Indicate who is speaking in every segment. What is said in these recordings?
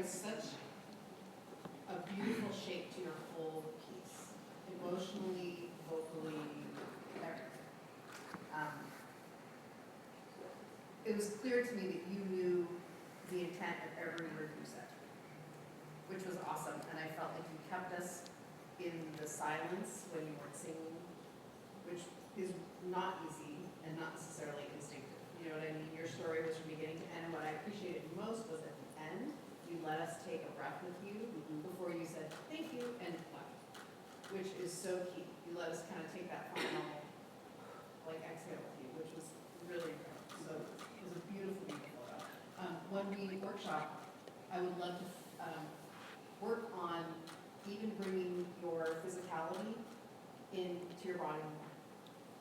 Speaker 1: was such a beautiful shape to your whole piece, emotionally, vocally, everything. It was clear to me that you knew the intent of every word you said, which was awesome, and I felt like you kept us in the silence when you weren't singing, which is not easy and not necessarily instinctive. You know what I mean? Your story was from beginning to end. What I appreciated most was at the end, you let us take a breath with you before you said thank you and left, which is so key. You let us kind of take that final exhale with you, which was really incredible. So it was a beautiful, beautiful. When we workshop, I would love to work on even bringing your physicality into your body more.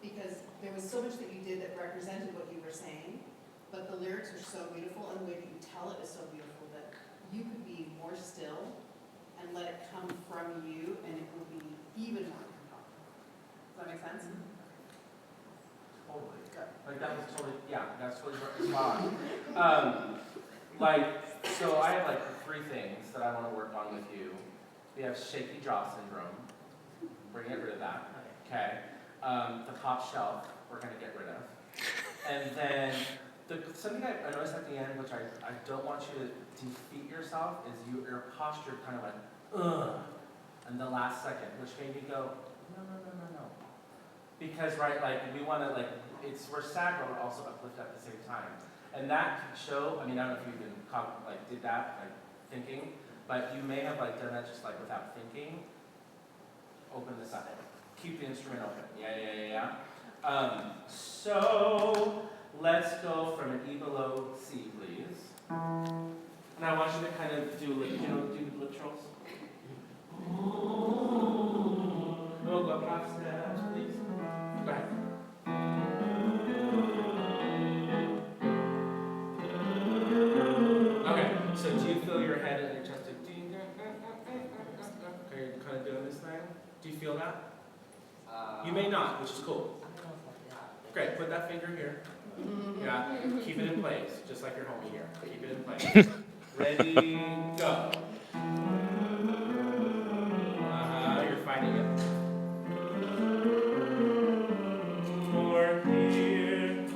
Speaker 1: Because there was so much that you did that represented what you were saying, but the lyrics are so beautiful and the way that you tell it is so beautiful that you could be more still and let it come from you and it would be even more compelling. Does that make sense?
Speaker 2: Totally.
Speaker 1: Good.
Speaker 2: Like that was totally, yeah, that's totally spot on. So I have three things that I want to work on with you. We have shaky jaw syndrome. We're gonna get rid of that. Okay. The top shelf, we're going to get rid of. And then, something I noticed at the end, which I don't want you to defeat yourself, is your posture kind of went, ugh, in the last second, which made me go, no. Because, right, we want to, we're sad, but we're also uplifted at the same time. And that could show, I don't know if you even, did that, thinking, but you may have, done that just, without thinking. Open this up. Keep the instrument open. Yeah. So let's go from an E below C, please. And I want you to kind of do lip trills. Go up half steps, please. Go ahead. Okay, so do you feel your head and your chest? Okay, you're kind of doing this thing. Do you feel that? You may not, which is cool. Great, put that finger here. Yeah, keep it in place, just like your homie here. Keep it in place. Ready, go. You're fighting it. More here.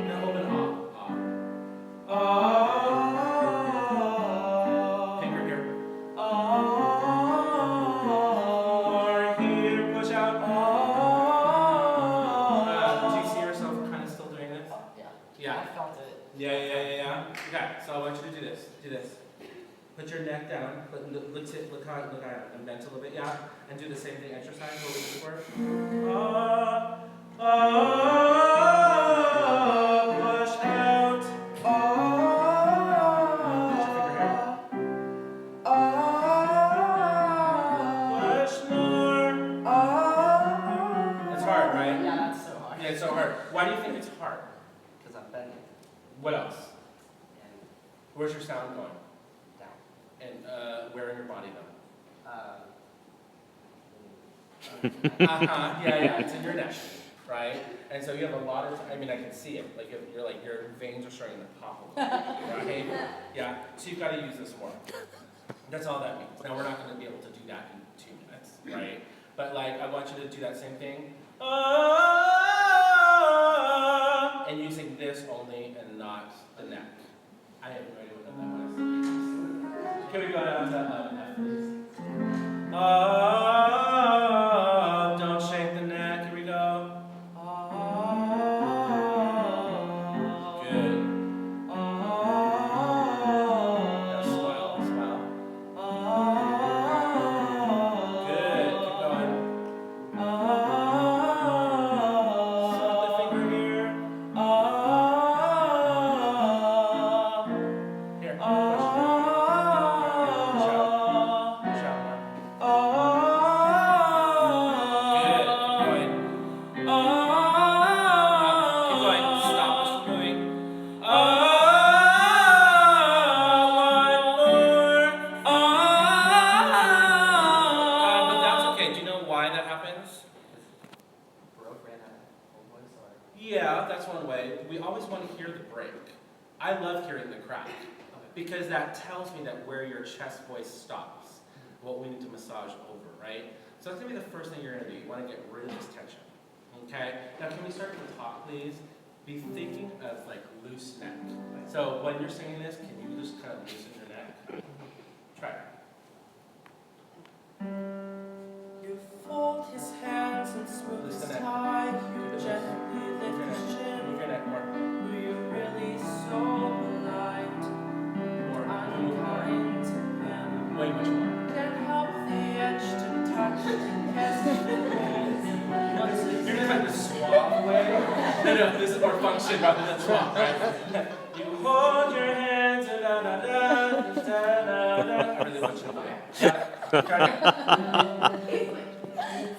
Speaker 2: Now open off. Finger here. Yeah. Okay, so I want you to do this. Put your neck down, look how and bent a little bit, yeah. And do the same thing exercise, what we did before. Push out. Put your finger here. Push more. It's hard, right?
Speaker 3: Yeah, that's so hard.
Speaker 2: Yeah, it's so hard. Why do you think it's hard?
Speaker 3: Because I'm bending.
Speaker 2: What else?
Speaker 3: And
Speaker 2: Where's your sound going?
Speaker 3: down.
Speaker 2: And where in your body though? Yeah, it's in your neck, right? And so you have a lot of, I can see it, your veins are starting to pop a little bit, right? Yeah, so you've got to use this more. That's all that means. Now we're not going to be able to do that in 2 minutes, right? But I want you to do that same thing. And using this only and not the neck. I have no idea what that was. Can we go down to F, please? Don't shake the neck. Here we go. Good. Now smile. Good. Keep going. Slip the finger here. Here. Push. I love hearing the crack because that tells me that where your chest voice stops, what we need to massage over, right? So that's gonna be the first thing you're gonna do. You wanna get rid of this tension, okay? Now can we start at the top, please? Be thinking of like loose neck. So when you're singing this, can you just kind of loosen your neck? Try it.
Speaker 4: You fold his hands and smooth his
Speaker 2: Listen up.
Speaker 4: tie. You gently lift his chin.
Speaker 2: Move your neck more.
Speaker 4: Were you really so blind?
Speaker 2: More.
Speaker 4: Unkind to him.
Speaker 2: Way much more.
Speaker 4: Can't help the itch to touch and kiss and hold him. Once
Speaker 2: You're
Speaker 4: again,
Speaker 2: gonna have to swab away. No, this is more function rather than swab, right? You hold your hands and da da da da da da. I really want you to play. Try it.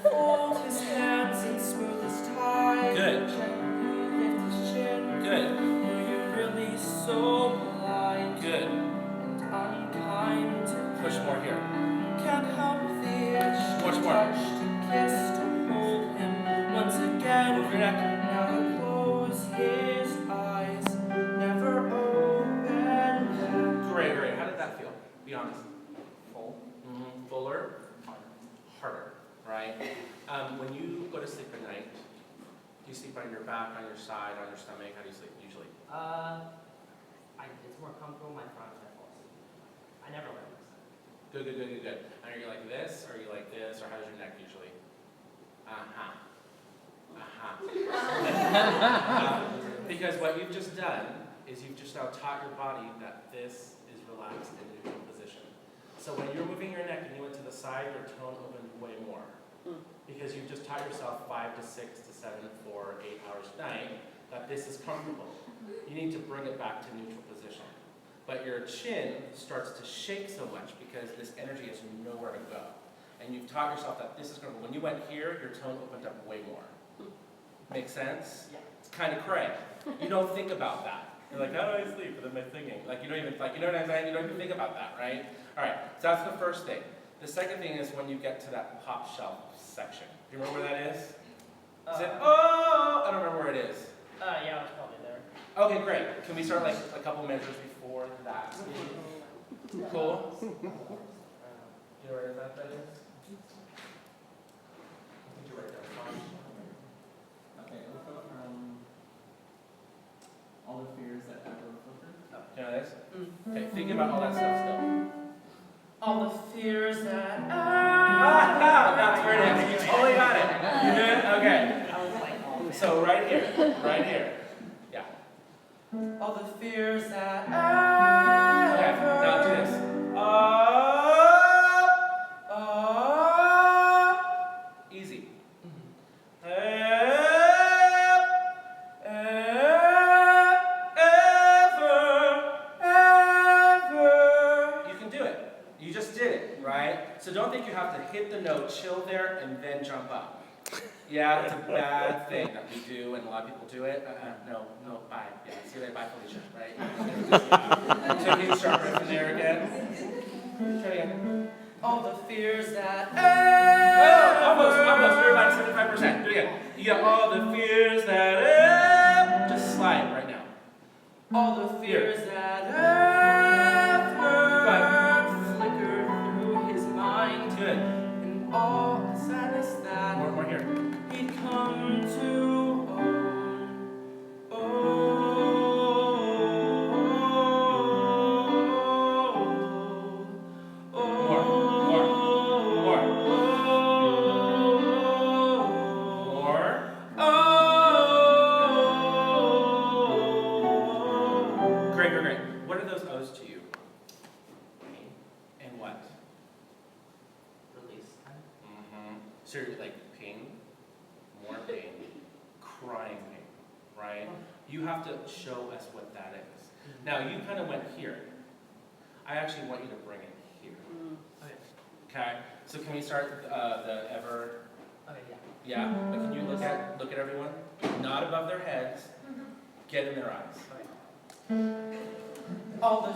Speaker 4: fold his hands and smooth his tie.
Speaker 2: Good.
Speaker 4: Gently lift his chin.
Speaker 2: Good.
Speaker 4: Were you really so blind?
Speaker 2: Good.
Speaker 4: And unkind to
Speaker 2: Push more here.
Speaker 4: Can't help the itch to
Speaker 2: Much more.
Speaker 4: touch, to kiss, to hold him. Once again,
Speaker 2: Move your neck.
Speaker 4: now you close his eyes, never open them.
Speaker 2: Great, great. How did that feel? Be honest.
Speaker 3: Full.
Speaker 2: Fuller, harder, right? When you go to sleep at night, do you sleep on your back, on your side, on your stomach? How do you sleep usually?
Speaker 3: It's more comfortable my front if I fall asleep. I never lay on my side.
Speaker 2: Good, good, good, good, good. And are you like this, or are you like this, or how's your neck usually? Because what you've just done is you've just now taught your body that this is relaxed in neutral position. So when you're moving your neck and you went to the side, your tone opened way more. Because you've just taught yourself 5 to 6 to 7, 4, 8 hours a night that this is comfortable. You need to bring it back to neutral position. But your chin starts to shake so much because this energy has nowhere to go. And you've taught yourself that this is comfortable. When you went here, your tone opened up way more. Make sense?
Speaker 3: Yeah.
Speaker 2: It's kind of cray. You don't think about that. You're like, how do I sleep? But then I'm thinking. Like, you don't even, like, you know what I'm saying? You don't even think about that, right? All right, so that's the first thing. The second thing is when you get to that pop shelf section. Do you remember where that is? Is it, oh, I don't remember where it is.
Speaker 3: Yeah, I was probably there.
Speaker 2: Okay, great. Can we start like a couple measures before that? Cool? Do you know where that is? I think you're right there.
Speaker 5: Okay, all the fears that ever filtered.
Speaker 2: Do you know this? Okay, think about all that stuff still.
Speaker 4: All the fears that
Speaker 2: That's where it is. You totally got it. You did? Okay.
Speaker 3: I was like, oh man.
Speaker 2: So right here. Right here. Yeah.
Speaker 4: all the fears that
Speaker 2: Okay, now do this. Easy. You can do it. You just did it, right? So don't think you have to hit the note, chill there, and then jump up. Yeah, it's a bad thing that we do, and a lot of people do it. No, bye. Yeah, see you later, bye, Felicia, right? Take it sharper from there again. Try again.
Speaker 4: all the fears that
Speaker 2: Oh, almost. You're about 75%. Do it again. You got all the fears that just slide right now.
Speaker 4: all the fears that flickered through his mind,
Speaker 2: Good.
Speaker 4: and all the sadness that
Speaker 2: More here.
Speaker 4: he'd come to own.
Speaker 2: Great. What are those O's to you?
Speaker 3: Pain,
Speaker 2: And what?
Speaker 3: release.
Speaker 2: So you're like pain, more pain, crying pain, right? You have to show us what that is. Now you kind of went here. I actually want you to bring it here.
Speaker 3: Okay.
Speaker 2: Okay. So can we start the ever?
Speaker 3: Okay, yeah.
Speaker 2: Yeah. But can you look at everyone? Not above their heads. Get in their eyes.
Speaker 4: All the